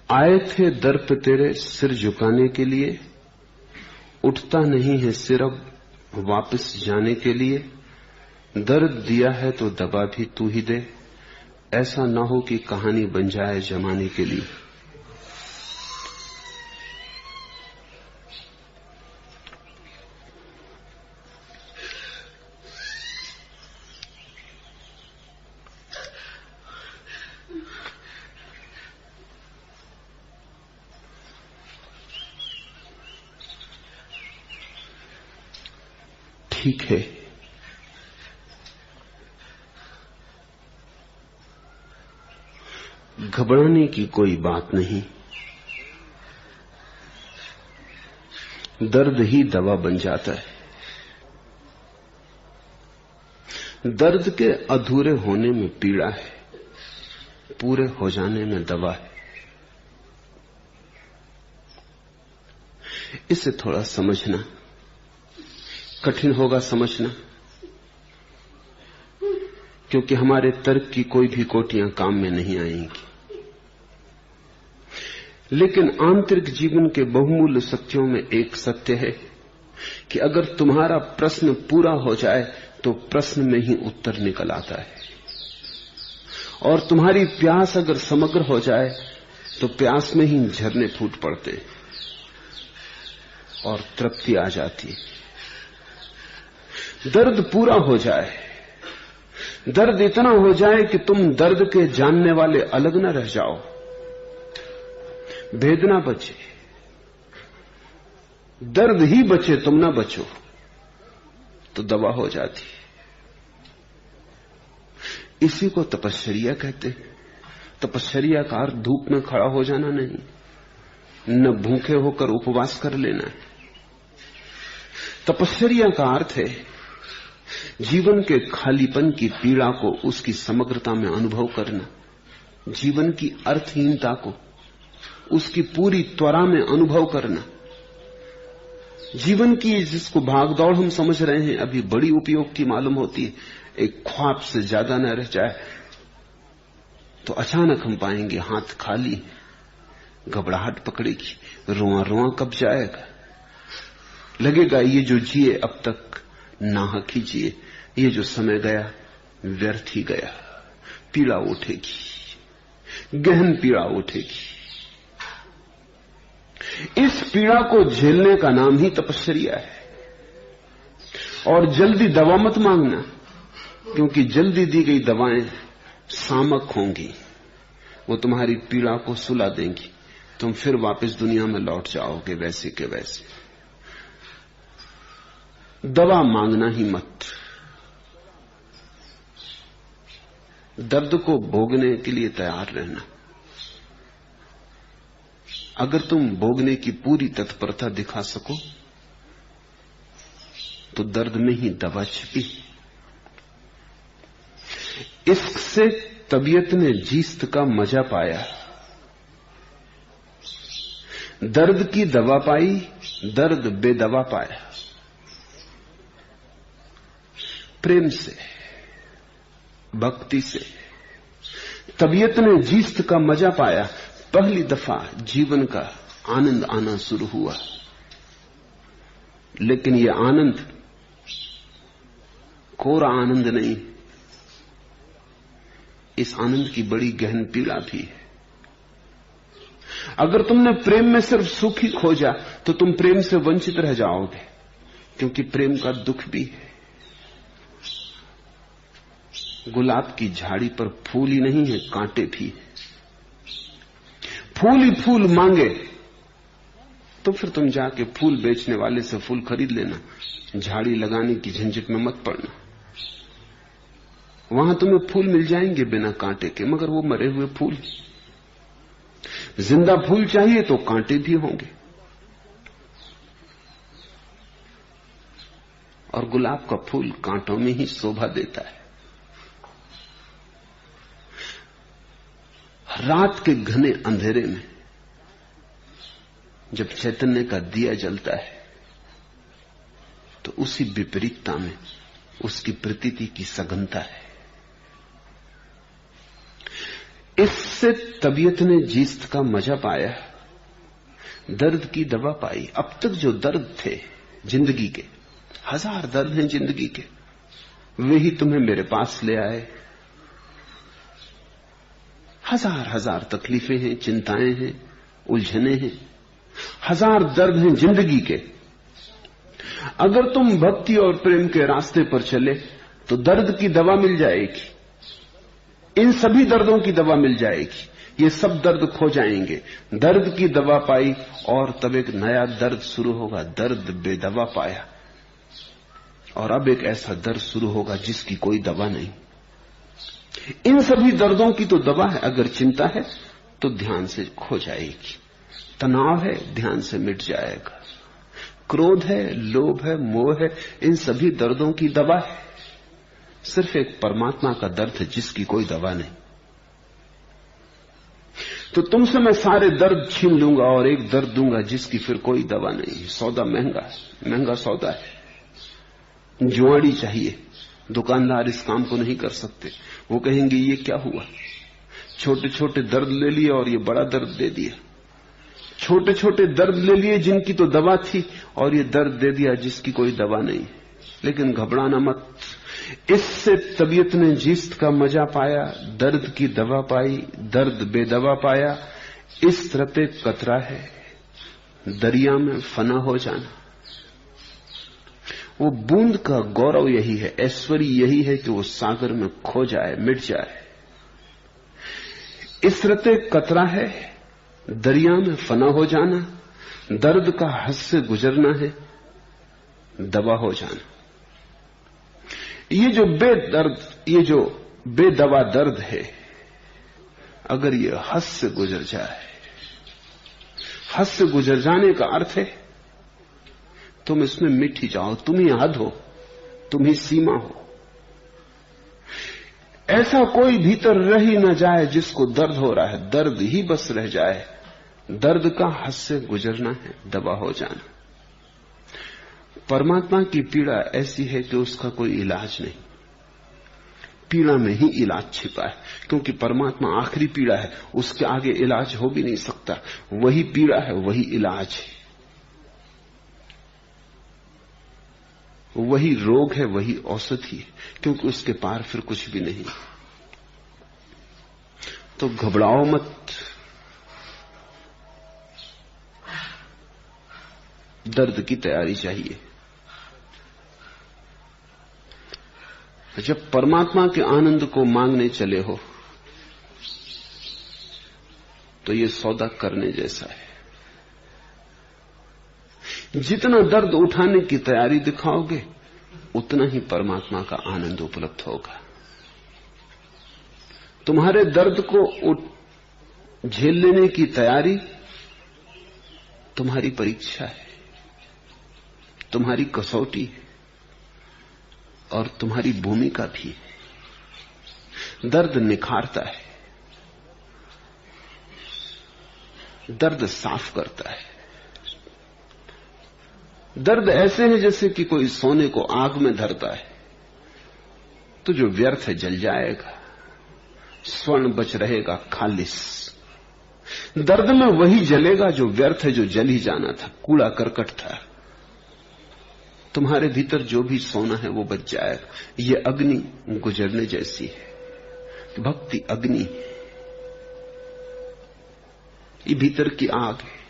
आए थे दर पे तेरे सिर झुकाने के लिए, उठता नहीं है सिर अब वापस जाने के लिए। दर्द दिया है तो दबा भी तू ही दे, ऐसा ना हो कि कहानी बन जाए जमाने के लिए। ठीक है, घबराने की कोई बात नहीं। दर्द ही दवा बन जाता है। दर्द के अधूरे होने में पीड़ा है, पूरे हो जाने में दवा है। इसे थोड़ा समझना कठिन होगा, समझना, क्योंकि हमारे तर्क की कोई भी कोटियां काम में नहीं आएंगी। लेकिन आंतरिक जीवन के बहुमूल्य सत्यों में एक सत्य है कि अगर तुम्हारा प्रश्न पूरा हो जाए तो प्रश्न में ही उत्तर निकल आता है, और तुम्हारी प्यास अगर समग्र हो जाए तो प्यास में ही झरने फूट पड़ते और तृप्ति आ जाती है। दर्द पूरा हो जाए, दर्द इतना हो जाए कि तुम दर्द के जानने वाले अलग न रह जाओ, भेद ना बचे, दर्द ही बचे, तुम ना बचो, तो दवा हो जाती। इसी को तपश्चर्या कहते हैं। तपश्चर्या का अर्थ धूप में खड़ा हो जाना नहीं, न भूखे होकर उपवास कर लेना है। तपश्चर्या का अर्थ है जीवन के खालीपन की पीड़ा को उसकी समग्रता में अनुभव करना, जीवन की अर्थहीनता को उसकी पूरी त्वरा में अनुभव करना। जीवन की जिसको भागदौड़ हम समझ रहे हैं अभी बड़ी उपयोग की मालूम होती है, एक ख्वाब से ज्यादा न रह जाए तो अचानक हम पाएंगे हाथ खाली, घबराहट पकड़ेगी, रोआ रोआ कब जाएगा, लगेगा ये जो जिए अब तक नाहक ही जिए, ये जो समय गया व्यर्थ ही गया। पीड़ा उठेगी, गहन पीड़ा उठेगी। इस पीड़ा को झेलने का नाम ही तपश्चर्या है। और जल्दी दवा मत मांगना, क्योंकि जल्दी दी गई दवाएं सामक होंगी, वो तुम्हारी पीड़ा को सुला देंगी, तुम फिर वापस दुनिया में लौट जाओगे वैसे के वैसे। दवा मांगना ही मत। दर्द को भोगने के लिए तैयार रहना। अगर तुम भोगने की पूरी तत्परता दिखा सको तो दर्द में ही दवा छिपी। इससे तबीयत ने जीस्त का मजा पाया, दर्द की दवा पाई, दर्द बेदवा पाया। प्रेम से, भक्ति से तबीयत ने जीस्त का मजा पाया। पहली दफा जीवन का आनंद आना शुरू हुआ। लेकिन यह आनंद कोरा आनंद नहीं, इस आनंद की बड़ी गहन पीड़ा भी है। अगर तुमने प्रेम में सिर्फ सुख ही खोजा तो तुम प्रेम से वंचित रह जाओगे, क्योंकि प्रेम का दुख भी है। गुलाब की झाड़ी पर फूल ही नहीं है, कांटे भी है। फूल ही फूल मांगे तो फिर तुम जाके फूल बेचने वाले से फूल खरीद लेना, झाड़ी लगाने की झंझट में मत पड़ना। वहां तुम्हें फूल मिल जाएंगे बिना कांटे के, मगर वो मरे हुए फूल। जिंदा फूल चाहिए तो कांटे भी होंगे। और गुलाब का फूल कांटों में ही शोभा देता है। रात के घने अंधेरे में जब चैतन्य का दिया जलता है तो उसी विपरीतता में उसकी प्रतीति की सघनता है। इससे तबीयत ने जीस्त का मजा पाया, दर्द की दवा पाई। अब तक जो दर्द थे जिंदगी के, 1000 दर्द हैं जिंदगी के, वे ही तुम्हें मेरे पास ले आए। 1000 तकलीफें हैं, चिंताएं हैं, उलझने हैं, 1000 दर्द हैं जिंदगी के। अगर तुम भक्ति और प्रेम के रास्ते पर चले तो दर्द की दवा मिल जाएगी, इन सभी दर्दों की दवा मिल जाएगी, ये सब दर्द खो जाएंगे। दर्द की दवा पाई और तब एक नया दर्द शुरू होगा, दर्द बेदवा पाया। और अब एक ऐसा दर्द शुरू होगा जिसकी कोई दवा नहीं। इन सभी दर्दों की तो दवा है। अगर चिंता है तो ध्यान से खो जाएगी, तनाव है ध्यान से मिट जाएगा, क्रोध है, लोभ है, मोह है, इन सभी दर्दों की दवा है। सिर्फ एक परमात्मा का दर्द है जिसकी कोई दवा नहीं। तो तुमसे मैं सारे दर्द छीन लूंगा और एक दर्द दूंगा जिसकी फिर कोई दवा नहीं। सौदा महंगा है, महंगा सौदा है। जुआड़ी चाहिए, दुकानदार इस काम को नहीं कर सकते। वो कहेंगे ये क्या हुआ, छोटे छोटे दर्द ले लिए और ये बड़ा दर्द दे दिया। छोटे छोटे दर्द ले लिए जिनकी तो दवा थी और ये दर्द दे दिया जिसकी कोई दवा नहीं। लेकिन घबराना मत, इससे तबीयत ने जीस्त का मजा पाया, दर्द की दवा पाई, दर्द बेदवा पाया। इस तरह पे कतरा है दरिया में फना हो जाना। वो बूंद का गौरव यही है, ऐश्वर्य यही है कि वो सागर में खो जाए, मिट जाए। इस रते कतरा है दरिया में फना हो जाना, दर्द का हद से गुजरना है दवा हो जाना। ये जो बेदर्द, ये जो बेदवा दर्द है, अगर ये हद से गुजर जाए, हद से गुजर जाने का अर्थ है तुम इसमें मिट ही जाओ, तुम ही हद हो, तुम ही सीमा हो। ऐसा कोई भीतर रह ही न जाए जिसको दर्द हो रहा है, दर्द ही बस रह जाए। दर्द का हद से गुजरना है दवा हो जाना। परमात्मा की पीड़ा ऐसी है कि उसका कोई इलाज नहीं, पीड़ा में ही इलाज छिपा है। क्योंकि परमात्मा आखिरी पीड़ा है, उसके आगे इलाज हो भी नहीं सकता। वही पीड़ा है, वही इलाज है, वही रोग है, वही औषधि है, क्योंकि उसके पार फिर कुछ भी नहीं। तो घबराओ मत, दर्द की तैयारी चाहिए। जब परमात्मा के आनंद को मांगने चले हो तो ये सौदा करने जैसा है। जितना दर्द उठाने की तैयारी दिखाओगे उतना ही परमात्मा का आनंद उपलब्ध होगा। तुम्हारे दर्द को झेल लेने की तैयारी तुम्हारी परीक्षा है, तुम्हारी कसौटी है और तुम्हारी भूमिका भी है। दर्द निखारता है, दर्द साफ करता है। दर्द ऐसे है जैसे कि कोई सोने को आग में धरता है तो जो व्यर्थ है जल जाएगा, स्वर्ण बच रहेगा खालिस। दर्द में वही जलेगा जो व्यर्थ है, जो जल ही जाना था, कूड़ा करकट था। तुम्हारे भीतर जो भी सोना है वो बच जाएगा। ये अग्नि गुजरने जैसी है, भक्ति अग्नि, ये भीतर की आग है।